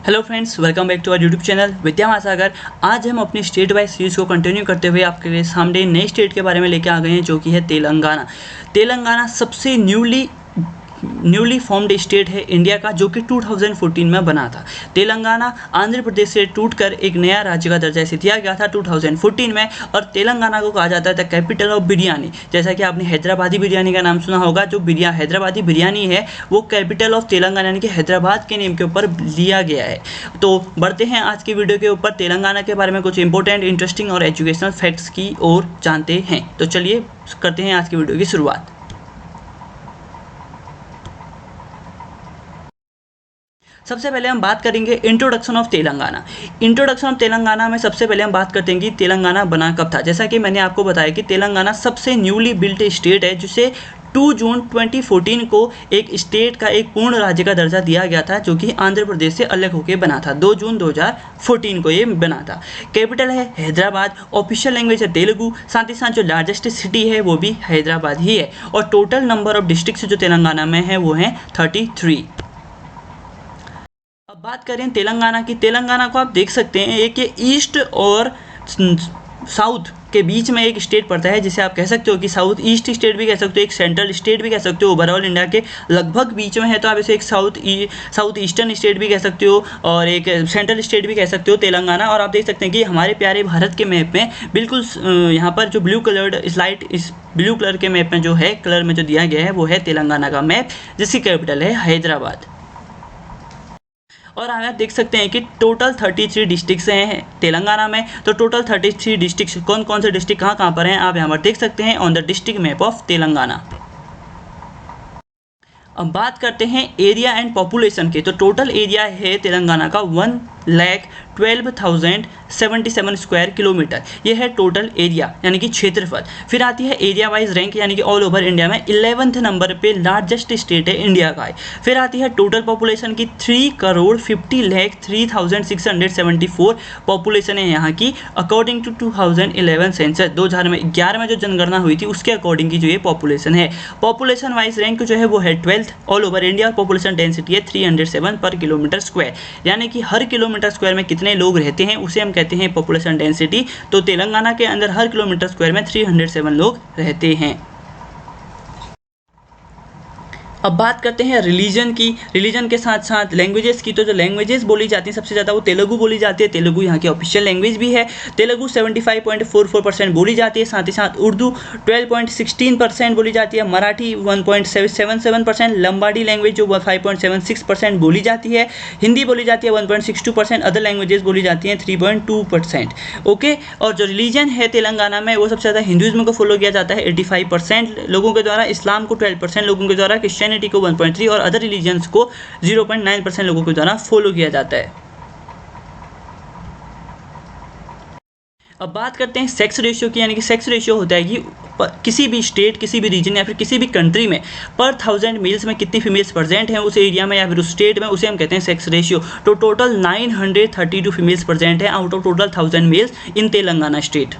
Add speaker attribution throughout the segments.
Speaker 1: Hello friends, welcome back to our YouTube channel Vidya Mahasagar. आज हम अपनी स्टेट वाइज सीरीज़ को कंटिन्यू करते हुए आपके लिए सामने नए स्टेट के बारे में लेके आ गए हैं, जो कि है तेलंगाना। तेलंगाना सबसे न्यूली फॉर्म्ड स्टेट है इंडिया का, जो कि 2014 में बना था। तेलंगाना आंध्र प्रदेश से टूटकर एक नया राज्य का दर्जा इसे दिया गया था 2014 में, और तेलंगाना को कहा जाता है द कैपिटल ऑफ बिरयानी। जैसा कि आपने हैदराबादी बिरयानी का नाम सुना होगा, जो हैदराबादी बिरयानी है वो कैपिटल ऑफ तेलंगाना यानी कि हैदराबाद के नेम के ऊपर लिया गया है। तो बढ़ते हैं आज की वीडियो के ऊपर, तेलंगाना के बारे में कुछ इंपॉर्टेंट, इंटरेस्टिंग और एजुकेशनल फैक्ट्स की ओर जानते हैं। तो चलिए करते हैं आज की वीडियो की शुरुआत। सबसे पहले हम बात करेंगे introduction of Telangana. Introduction of Telangana में सबसे पहले हम बात करते हैं कि तेलंगाना बना कब था। जैसा कि मैंने आपको बताया कि तेलंगाना सबसे न्यूली बिल्ट स्टेट है, जिसे 2 जून 2014 को एक स्टेट का एक पूर्ण राज्य का दर्जा दिया गया था, जो कि आंध्र प्रदेश से अलग होकर बना था। 2 जून 2014 को ये बना था। कैपिटल है हैदराबाद, ऑफिशियल लैंग्वेज है तेलुगु, साथ ही साथ जो लार्जेस्ट सिटी है वो भी हैदराबाद ही है, और टोटल नंबर ऑफ डिस्ट्रिक्ट जो तेलंगाना में है वो हैं 33। अब बात करें तेलंगाना की। तेलंगाना को आप देख सकते हैं एक ये ईस्ट और साउथ के बीच में एक स्टेट पड़ता है, जिसे आप कह सकते हो कि साउथ ईस्ट स्टेट भी कह सकते हो, एक सेंट्रल स्टेट भी कह सकते हो। ओवरऑल इंडिया के लगभग बीच में है, तो आप इसे एक साउथ ईस्टर्न स्टेट भी कह सकते हो और एक सेंट्रल स्टेट भी कह सकते हो तेलंगाना। और आप देख सकते हैं कि हमारे प्यारे भारत के मैप में बिल्कुल यहाँ पर जो ब्लू कलर्ड स्लाइट, इस ब्लू कलर के मैप में जो है कलर में जो दिया गया है वो है तेलंगाना का मैप, जिसकी कैपिटल है हैदराबाद। और आप देख सकते हैं कि टोटल 33 डिस्ट्रिक्ट्स हैं तेलंगाना में। तो टोटल 33 डिस्ट्रिक्ट्स कौन कौन से डिस्ट्रिक्ट कहाँ पर हैं आप यहाँ पर देख सकते हैं on the district map of Telangana. अब बात करते हैं एरिया एंड पॉपुलेशन के। तो टोटल एरिया है तेलंगाना का 1,12,077 स्क्वायर किलोमीटर। ये है टोटल एरिया यानी कि क्षेत्रफल। फिर आती है एरिया वाइज रैंक, यानी कि ऑल ओवर इंडिया में 11वें नंबर पे लार्जेस्ट स्टेट है इंडिया का है। फिर आती है टोटल पॉपुलेशन की 3,50,03,674 पॉपुलेशन है यहाँ की, अकॉर्डिंग टू 2011 सेंसस। 2011 में जो जनगणना हुई थी उसके अकॉर्डिंग की जो ये पॉपुलेशन है। पॉपुलेशन वाइज रैंक जो है वो है 12th all over India. Population density है 307 पर किलोमीटर स्क्वायर, यानी कि हर किलोमीटर स्क्वायर में कितने लोग रहते हैं उसे हम कहते हैं पॉपुलेशन डेंसिटी। तो तेलंगाना के अंदर हर किलोमीटर स्क्वायर में 307 लोग रहते हैं। अब बात करते हैं रिलीजन की। रिलीजन के साथ साथ लैंग्वेजेस की। तो जो लैंग्वेजेस बोली जाती हैं सबसे ज़्यादा वो तेलुगु बोली जाती है। तेलुगु यहाँ की ऑफिशियल लैंग्वेज भी है। तेलुगु 75.44% बोली जाती है। साथ ही साथ उर्दू 12.16% बोली जाती है। मराठी 1.77%। लंबाडी लैंग्वेज जो 5.76% बोली जाती है। हिंदी बोली जाती है 1.62%। अदर लैंग्वेजेस बोली जाती हैं 3.2%। ओके। और जो रिलीजन है तेलंगाना में वो सबसे ज़्यादा हिंदुज़्म को फॉलो किया जाता है 85% लोगों के द्वारा, इस्लाम को 12% लोगों के द्वारा, क्रिश्चियनिटी को 1.3 और अदर रिलीजन्स को 0.9% लोगों के द्वारा फॉलो किया जाता है। अब बात करते हैं सेक्स रेशियो की। यानी कि सेक्स रेशियो होता है कि किसी भी स्टेट, किसी भी रीजन या फिर किसी भी कंट्री में पर 1000 मेल्स में कितनी फीमेल्स प्रेजेंट हैं उस एरिया में या फिर उस स्टेट में, उसे हम कहते हैं सेक्स रेशियो। तो टोटल 932 फीमेल्स प्रेजेंट हैं out of total 1000 males in Telangana state.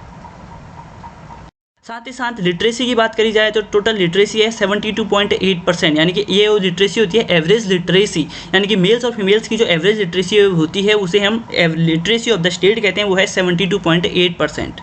Speaker 1: साथ ही साथ लिटरेसी की बात करी जाए तो टोटल लिटरेसी है 72.8%, यानी कि ये वो लिटरेसी होती है एवरेज लिटरेसी, यानी कि मेल्स और फीमेल्स की जो एवरेज लिटरेसी होती है उसे हम लिटरेसी ऑफ द स्टेट कहते हैं, वो है 72.8%।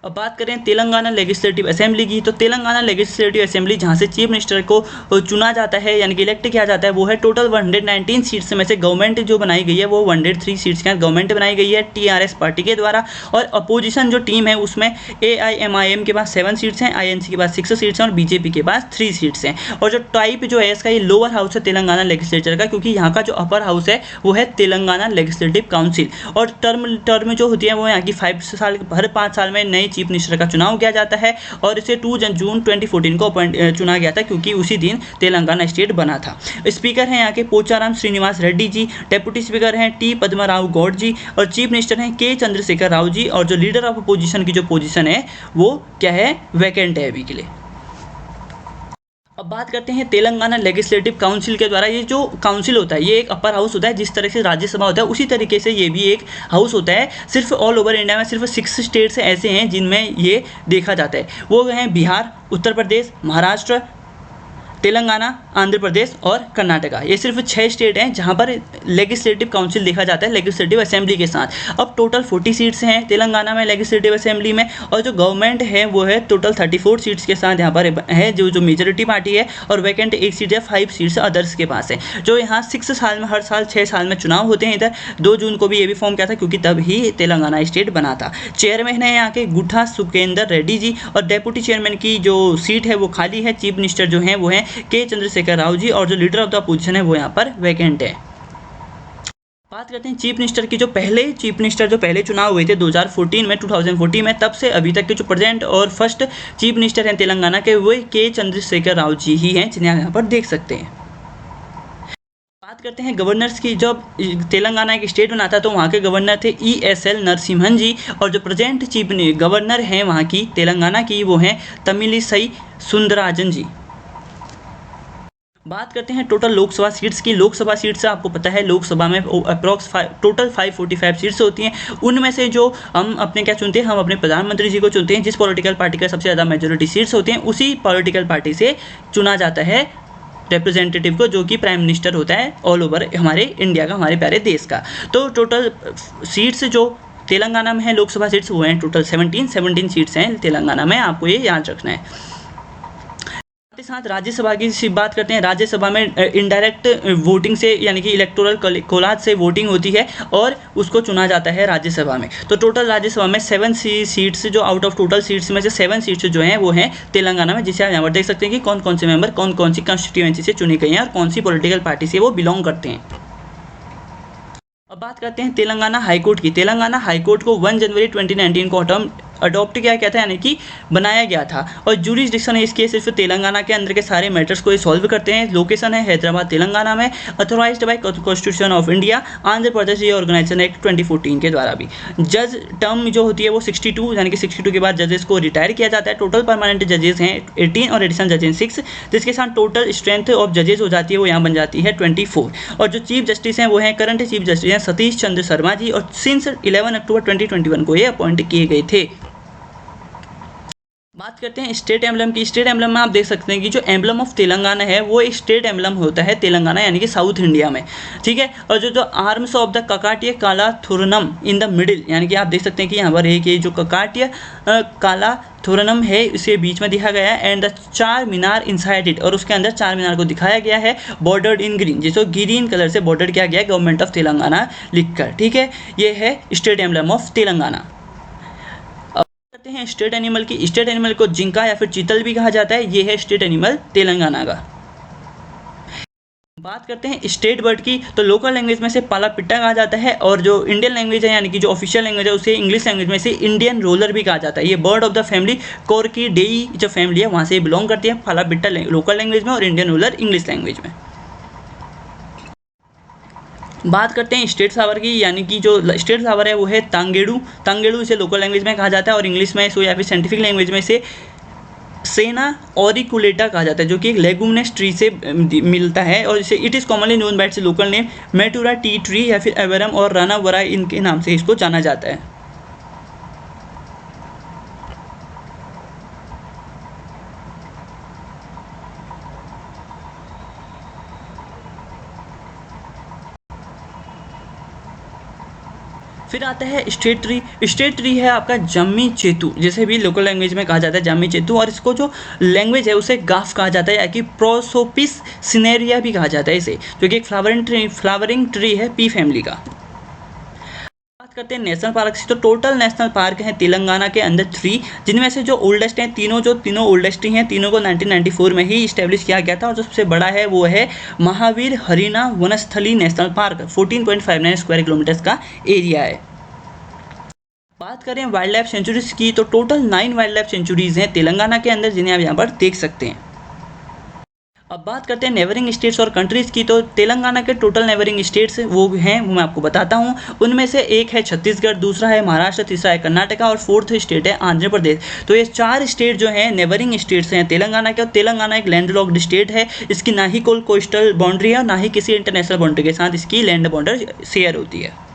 Speaker 1: अब बात करें तेलंगाना लेजिस्लेटिव असेंबली की। तो तेलंगाना लेजिस्लेटिव असेंबली जहां से चीफ मिनिस्टर को चुना जाता है यानी कि इलेक्ट किया जाता है, वो है टोटल 119 सीट्स में से गवर्नमेंट जो बनाई गई है वो 103 सीट्स के गवर्नमेंट बनाई गई है टीआरएस पार्टी के द्वारा। और अपोजिशन जो टीम है उसमें AIMIM के पास 7 सीट्स हैं, INC के पास 6 सीट्स हैं और बीजेपी के पास 3 सीट्स हैं। और जो टाइप जो है इसका, ये लोअर हाउस है तेलंगाना लेजिस्लेचर का, क्योंकि यहाँ का जो अपर हाउस है वो है तेलंगाना लेजिस्लेटिव काउंसिल। और टर्म जो होती है वो यहाँ की 5 साल, हर 5 साल में नई चीफ मिनिस्टर का चुनाव किया जाता है। और इसे 2 जून 2014 को चुना गया था, क्योंकि उसी दिन तेलंगाना स्टेट बना था। स्पीकर हैं यहाँ के पोचाराम श्रीनिवास रेड्डी जी, डेप्यूटी स्पीकर हैं टी पद्माराव गौड़ जी और चीफ मिनिस्टर हैं के चंद्रशेखर राव जी। और जो लीडर ऑफ अपोजिशन की जो पोजीशन है वो क्या है, वैकेंट है अभी के लिए। अब बात करते हैं तेलंगाना लेजिस्लेटिव काउंसिल के द्वारा। ये जो काउंसिल होता है ये एक अपर हाउस होता है, जिस तरह से राज्यसभा होता है उसी तरीके से ये भी एक हाउस होता है। सिर्फ ऑल ओवर इंडिया में सिर्फ 6 स्टेट्स ऐसे हैं जिनमें ये देखा जाता है। वो हैं बिहार, उत्तर प्रदेश, महाराष्ट्र, तेलंगाना, आंध्र प्रदेश और कर्नाटका। ये सिर्फ 6 स्टेट हैं जहाँ पर लेजिस्लेटिव काउंसिल देखा जाता है लेजिस्लेटिव असेंबली के साथ। अब टोटल 40 सीट्स हैं तेलंगाना में लेजिस्लेटिव असेंबली में, और जो गवर्नमेंट है वो है टोटल 34 सीट्स के साथ यहाँ पर है, जो मेजोरिटी पार्टी है, और वैकेंट 1 सीट है, 5 सीट्स अदर्स के पास है। जो यहाँ 6 साल में, हर साल 6 साल में चुनाव होते हैं। इधर 2 जून को भी ये भी फॉर्म किया था क्योंकि तब ही तेलंगाना स्टेट बना था। चेयरमैन है यहाँ के गुठा सुखेंदर रेड्डी जी, और डेप्यूटी चेयरमैन की जो सीट है वो खाली है। चीफ मिनिस्टर जो हैं वो हैं के चंद्रशेखर राव जी, और जो लीडर ऑफ द अपोजिशन है वो यहाँ पर वैकेंट है। बात करते हैं चीफ मिनिस्टर की। जो पहले चुनाव हुए थे 2014 में, तब से अभी तक के जो प्रेजेंट और फर्स्ट चीफ मिनिस्टर हैं तेलंगाना के, वो के चंद्रशेखर राव जी ही हैं, जिन्हें आप यहाँ पर देख सकते हैं। बात करते हैं गवर्नर्स की। जब तेलंगाना एक स्टेट बना था तो वहाँ के गवर्नर थे ESL नरसिम्हन जी, और जो प्रेजेंट चीफ गवर्नर हैं वहाँ की तेलंगाना की वो हैं तमिलिसई सुंदरराजन जी। बात करते हैं टोटल लोकसभा सीट्स की। लोकसभा सीट्स आपको पता है लोकसभा में अप्रॉक्स टोटल 545 सीट्स होती हैं। उनमें से जो हम अपने क्या चुनते हैं, हम अपने प्रधानमंत्री जी को चुनते हैं। जिस पॉलिटिकल पार्टी का सबसे ज़्यादा मेजोरिटी सीट्स होती हैं उसी पॉलिटिकल पार्टी से चुना जाता है रिप्रेजेंटेटिव को, जो कि प्राइम मिनिस्टर होता है ऑल ओवर हमारे इंडिया का, हमारे प्यारे देश का। तो टोटल सीट्स जो तेलंगाना में है लोकसभा सीट्स वो हैं टोटल 17 सीट्स हैं तेलंगाना में, आपको ये याद रखना है। साथ राज्यसभा की बात करते हैं। राज्यसभा में इनडायरेक्ट वोटिंग से, यानी कि इलेक्टोरल कोलाज से वोटिंग होती है और उसको चुना जाता है राज्यसभा में। तो टोटल राज्यसभा में 7 सीट्स, जो आउट ऑफ टोटल सीट्स में से 7 सीट्स जो हैं वो हैं तेलंगाना में, जिसे आप यहाँ पर देख सकते हैं कि कौन कौन से मेंबर कौन कौन सी कंस्टिट्यूएंसी से चुने गए हैं और कौन सी पॉलिटिकल पार्टी से वो बिलोंग करते हैं। अब बात करते हैं तेलंगाना हाईकोर्ट की। तेलंगाना हाईकोर्ट को 1 जनवरी 2019 को अडॉप्ट किया गया था, यानी कि बनाया गया था, और जुरिसडिक्शन है इसके सिर्फ तेलंगाना के अंदर के सारे मैटर्स को ये सॉल्व करते हैं। लोकेशन है हैदराबाद तेलंगाना में, authorized by constitution of India, Andhra Pradesh ये ऑर्गेनाइजेशन एक्ट 2014 के द्वारा भी। जज टर्म जो होती है वो 62, यानी कि 62 के बाद जजेस को रिटायर किया जाता है। टोटल परमानेंट जजेस हैं 18 और एडिशनल जजेस 6, जिसके साथ टोटल स्ट्रेंथ ऑफ जजेस हो जाती है वो यहाँ बन जाती है 24। और जो चीफ जस्टिस हैं वो हैं करंट चीफ जस्टिस हैं सतीश चंद्र शर्मा जी, और सिंस 11 अक्टूबर 2021 को ये अपॉइंट किए गए थे। बात करते हैं स्टेट एम्बलम की। स्टेट एम्बलम में आप देख सकते हैं कि जो एम्बलम ऑफ तेलंगाना है वो एक स्टेट एम्बलम होता है तेलंगाना, यानी कि साउथ इंडिया में, ठीक है। और जो आर्म्स ऑफ द ककाटिया काला थोरनम इन द मिडिल, यानी कि आप देख सकते हैं कि यहाँ पर एक ये जो ककाटिया काला थोरनम है इसे बीच में दिखा गया है, and the 4 Minar inside it, और उसके अंदर 4 मीनार को दिखाया गया है बॉर्डर्ड इन ग्रीन, जिसको ग्रीन कलर से बॉर्डर किया गया है गवर्नमेंट ऑफ तेलंगाना लिखकर, ठीक है। ये है स्टेट एम्बलम ऑफ तेलंगाना। करते हैं स्टेट एनिमल की। स्टेट एनिमल को जिंका या फिर चीतल भी कहा जाता है। ये है स्टेट एनिमल तेलंगाना का। बात करते हैं स्टेट बर्ड की, तो लोकल लैंग्वेज में से पाला पिट्टा कहा जाता है, और जो इंडियन लैंग्वेज है यानी कि जो ऑफिशियल लैंग्वेज है उसे इंग्लिश लैंग्वेज में से इंडियन रोलर भी कहा जाता है। ये बर्ड ऑफ द फैमिली कोर्किडेई जो फैमिली है वहाँ से बिलोंग करती है। पाला पिट्टा लोकल लैंग्वेज में और इंडियन रोलर इंग्लिश लैंग्वेज में। बात करते हैं स्टेट फ्लावर की, यानी कि जो स्टेट फ्लावर है वो है तांगेडू। तांगेडू इसे लोकल लैंग्वेज में कहा जाता है, और इंग्लिश में इसको या फिर साइंटिफिक लैंग्वेज में इसे सेना ऑरिकुलेटा कहा जाता है, जो कि एक लेगुमिनस ट्री से मिलता है, और इसे it is commonly known by its local name मेटूरा टी ट्री या फिर एवरम और राना वरा, इनके नाम से इसको जाना जाता है। फिर आता है स्टेट ट्री। स्टेट ट्री है आपका जम्मी चेतू, जिसे भी लोकल लैंग्वेज में कहा जाता है जम्मी चेतू, और इसको जो लैंग्वेज है उसे गाफ कहा जाता है, या कि प्रोसोपिस सिनेरिया भी कहा जाता है इसे, जो कि एक फ्लावरिंग ट्री है पी फैमिली का। बात करते हैं नेशनल पार्क से, तो टोटल नेशनल पार्क हैं तेलंगाना के अंदर 3, जिनमें से जो ओल्डेस्ट हैं तीनों ओल्डेस्ट ही हैं, तीनों को 1994 में ही इस्टेब्लिश किया गया था, और जो सबसे बड़ा है वो है Mahavir Harina Vanasthali national park, 14.59 square kilometres का एरिया है। बात करें वाइल्ड लाइफ सेंचुरीज की, तो टोटल 9 वाइल्ड लाइफ सेंचुरीज हैं तेलंगाना के अंदर, जिन्हें आप यहाँ पर देख सकते हैं। अब बात करते हैं नेबरिंग स्टेट्स और कंट्रीज़ की, तो तेलंगाना के टोटल नेबरिंग स्टेट्स वो हैं, वो मैं आपको बताता हूँ। उनमें से एक है छत्तीसगढ़, दूसरा है महाराष्ट्र, तीसरा है कर्नाटका, और 4th स्टेट है आंध्र प्रदेश। तो ये 4 स्टेट जो हैं नेबरिंग स्टेट्स हैं तेलंगाना के, और तेलंगाना एक लैंडलॉक्ड स्टेट है। इसकी ना ही कोई कोस्टल बाउंड्री है और ना ही किसी इंटरनेशनल बाउंड्री के साथ इसकी लैंड बॉर्डर शेयर होती है।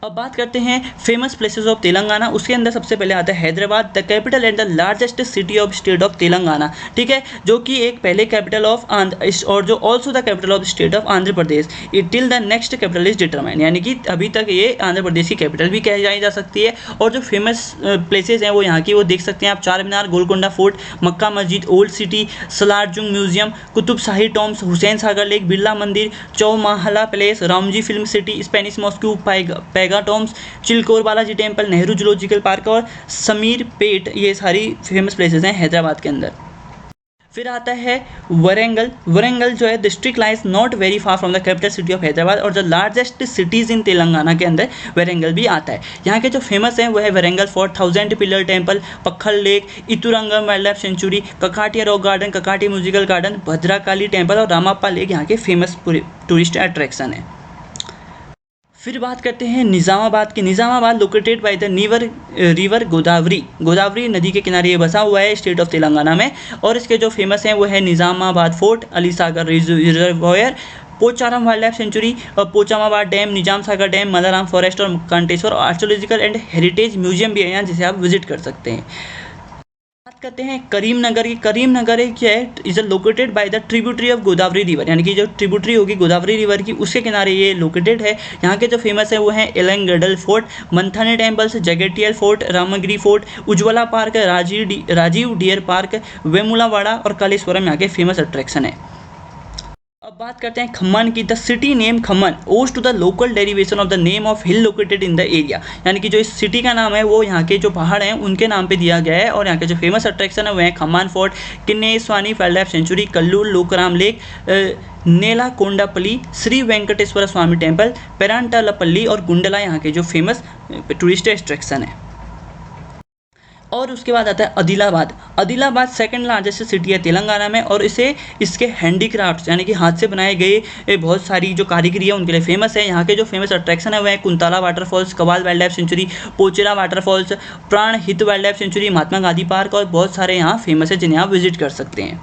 Speaker 1: अब बात करते हैं फेमस प्लेसेस ऑफ तेलंगाना। उसके अंदर सबसे पहले आता है Hyderabad, the capital and the largest city of state of Telangana, ठीक है, जो कि एक पहले कैपिटल ऑफ आंध्र और जो also the capital of state of Andhra Pradesh. It till the next capital is determined, यानी कि अभी तक ये आंध्र प्रदेश की कैपिटल भी कही जाई जा सकती है। और जो फेमस प्लेसेस हैं वो यहाँ की वो देख सकते हैं आप, चार मीनार, Golconda fort, Mecca Masjid, old city, Salarjung museum, Qutb Shahi tombs, Hussain Sagar lake, Birla Mandir, Chowmahalla palace, Ramoji film city, Spanish mosque, Paigah tombs, Chilkur Balaji temple, Nehru zoological park और समीर पेट, ये सारी फेमस प्लेसेस हैं हैदराबाद के अंदर। फिर आता है वरंगल। वरंगल जो है district lies not very far from the capital city of Hyderabad, और जो लार्जेस्ट सिटीज़ इन तेलंगाना के अंदर वरंगल भी आता है। यहाँ के जो फेमस हैं वो है Warangal fort, 1000 pillar temple, Pakhal lake, Eturnagaram wild life sanctuary, Kakatiya rock garden, Kakati musical garden, Bhadrakali temple और रामाप्पा लेक यहाँ के फेमस टूरिस्ट अट्रैक्शन है। फिर बात करते हैं निज़ामाबाद की। Nizamabad located by the river Godavari, Godavari नदी के किनारे ये बसा हुआ है स्टेट ऑफ तेलंगाना में। और इसके जो फेमस हैं वो है Nizamabad fort, Ali Sagar reservoir, Pocharam wild life sanctuary और Pochampad dam, Nizam Sagar dam, Malaram forest और Kanteshwar archaeological and heritage museum भी है यहाँ, जिसे आप विजिट कर सकते हैं। बात करते हैं करीमनगर की। करीमनगर क्या है, is located by the tributary of Godavari river, यानी कि जो ट्रिब्यूटरी होगी गोदावरी रिवर की उसके किनारे ये लोकेटेड है। यहाँ के जो फेमस है वो हैं Elgandal fort, Manthani temples, Jagtial fort, Ramagiri fort, Ujjwala park, Rajiv deer park, Vemulawada और कालेश्वरम यहाँ के फेमस अट्रैक्शन है। अब बात करते हैं खम्मन की। The city name Khammam owes to the local derivation of the name of hill located in the area, यानी कि जो इस सिटी का नाम है वो यहाँ के जो पहाड़ हैं उनके नाम पे दिया गया है। और यहाँ के जो फेमस अट्रैक्शन है वो है Khammam fort, Kinnerasani wild life sanctuary, Kallur Lokaram lake, Nelakondapalli, Shri Venkateshwara Swami temple, Perantalapalli और गुंडला यहाँ के जो फेमस टूरिस्ट अट्रैक्शन है। और उसके बाद आता है Adilabad. Adilabad second largest city है तेलंगाना में, और इसे इसके हैंडीक्राफ्ट्स यानी कि हाथ से बनाए गए बहुत सारी जो कारीगरी है उनके लिए फेमस है। यहाँ के जो फेमस अट्रैक्शन है वह है Kuntala waterfalls, Kawal wild life sanctuary, Pochera waterfalls, Pranahita wild life sanctuary, Mahatma Gandhi park और बहुत सारे यहाँ फेमस है जिन्हें आप विजिट कर सकते हैं।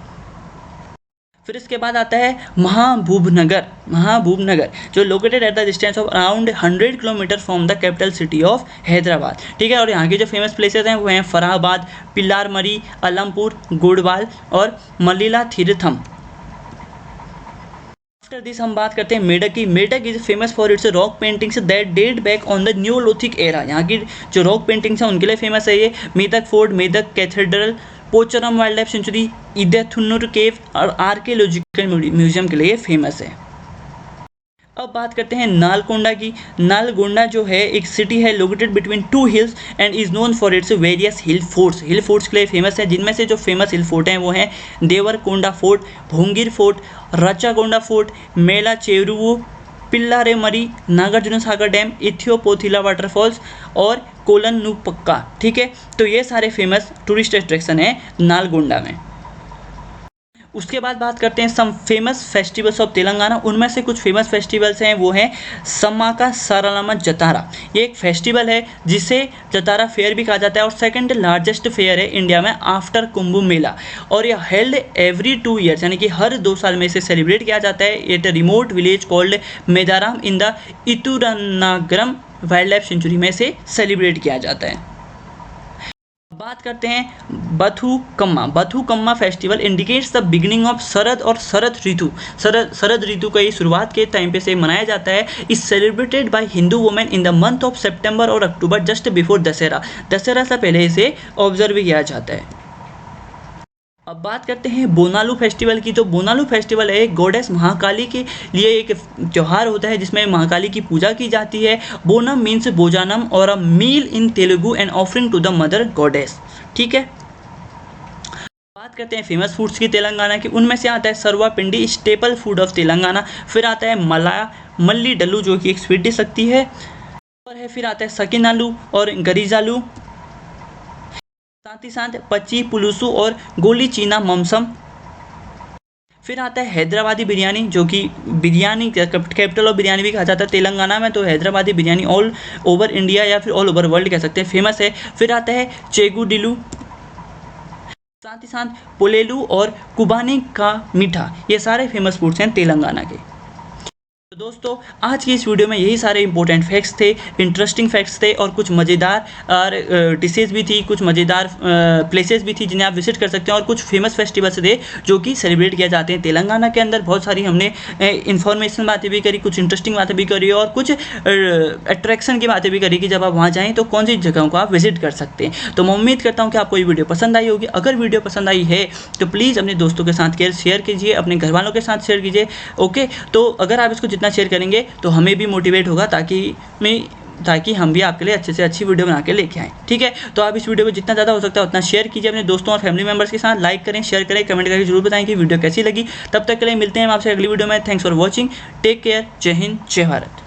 Speaker 1: फिर इसके बाद आता है महाबूबनगर। महाबूबनगर जो located at the distance of around 100 kilometre from the capital city of Hyderabad, ठीक है। और यहाँ के जो फेमस प्लेसेस हैं वो हैं फराबाद, पिल्लारमरी, अलमपुर, गोडवाल और मल्लिला तीर्थम। आफ्टर दिस हम बात करते हैं मेडक की। Medak is famous for its rock paintings that date back on the neolithic era. यहाँ की जो रॉक पेंटिंग्स हैं उनके लिए फेमस है ये। Medak fort, Medak cathedral, Pocharam wild life sanctuary, Edithanur cave और आर्कियोलॉजिकल म्यूजियम के लिए फेमस है। अब बात करते हैं नालकोंडा की। नालगोंडा जो है एक सिटी है located between two hills and is known for its various hill forts. Hill forts के लिए फेमस है, जिनमें से जो फेमस हिल फोर्ट हैं वो हैं Devarakonda fort, Bhongir fort, Rachakonda fort, Mellacheruvu, Pillalamarri, Nagarjuna Sagar dam, Ethipothala waterfalls और कोलन्नुपक्का, ठीक है। तो ये सारे फेमस टूरिस्ट अट्रैक्शन हैं नालगोंडा में। उसके बाद बात करते हैं some famous festivals of Telangana. उनमें से कुछ फेमस फेस्टिवल्स हैं वो हैं समाका सारानामा जतारा। ये एक फेस्टिवल है जिसे जतारा फेयर भी कहा जाता है और सेकंड लार्जेस्ट फेयर है इंडिया में आफ्टर कुंभ मेला। और यह हेल्ड एवरी 2 ईयर्स, यानी कि हर 2 साल में इसे सेलिब्रेट किया जाता है। At a remote village called Medaram in the Eturnagaram wild life sanctuary में से सेलिब्रेट किया जाता है। बात करते हैं Bathukamma. Bathukamma festival indicates the beginning of Sharad और शरद ऋतु। शरद ऋतु का शुरुआत के टाइम पे से मनाया जाता है। Is celebrated by Hindu women in the month of September और October just before Dussehra. Dussehra से पहले इसे ऑब्जर्व किया जाता है। अब बात करते हैं बोनालू फेस्टिवल की। तो बोनालू फेस्टिवल है गॉडेस महाकाली के लिए एक त्यौहार होता है जिसमें महाकाली की पूजा की जाती है। बोनम मीन्स भोजनम और a meal in Telugu and offering to the mother goddess, ठीक है। बात करते हैं फेमस फूड्स की तेलंगाना की। उनमें से आता है सर्वा पिंडी, स्टेपल फूड ऑफ तेलंगाना। फिर आता है मल्ली डल्लू जो कि एक स्वीट डिश लगती है। और है फिर आता है सकिनालू और गरीजालू, साथ ही साथ पच्ची पुलुसु और गोली चीना ममसम। फिर आता है हैदराबादी बिरयानी जो कि बिरयानी कैपिटल ऑफ बिरयानी भी कहा जाता है तेलंगाना में। तो Hyderabadi biryani all over India या फिर ऑल ओवर वर्ल्ड कह सकते हैं फेमस है। फिर आता है चेगुडिलू, साथ ही साथ पोलेलू और कुबानी का मीठा। ये सारे फेमस फूड्स हैं तेलंगाना के। तो दोस्तों आज की इस वीडियो में यही सारे इंपॉर्टेंट फैक्ट्स थे, इंटरेस्टिंग फैक्ट्स थे और कुछ मज़ेदार और डिशेज़ भी थी, कुछ मज़ेदार प्लेसेस भी थी जिन्हें आप विजिट कर सकते हैं और कुछ फेमस फेस्टिवल्स थे जो कि सेलिब्रेट किए जाते हैं तेलंगाना के अंदर। बहुत सारी हमने इन्फॉर्मेशन बातें भी करी, कुछ इंटरेस्टिंग बातें भी करी और कुछ अट्रैक्शन की बातें भी करी कि जब आप वहाँ जाएँ तो कौन सी जगहों को आप विजिट कर सकते हैं। तो मैं उम्मीद करता हूँ कि आपको ये वीडियो पसंद आई होगी। अगर वीडियो पसंद आई है तो प्लीज़ अपने दोस्तों के साथ शेयर कीजिए, अपने घर वालों के साथ शेयर कीजिए। ओके, तो अगर आप इसको जितना शेयर करेंगे तो हमें भी मोटिवेट होगा ताकि हम भी आपके लिए अच्छे से अच्छी वीडियो बना के लेके आएँ। ठीक है, तो आप इस वीडियो को जितना ज़्यादा हो सकता है उतना शेयर कीजिए अपने दोस्तों और फैमिली मेंबर्स के साथ। लाइक करें, शेयर करें, कमेंट करके जरूर बताएं कि वीडियो कैसी लगी। तब तक के लिए मिलते हैं आपसे अगली वीडियो में। Thanks for watching, take care, Jai Hind, जय भारत।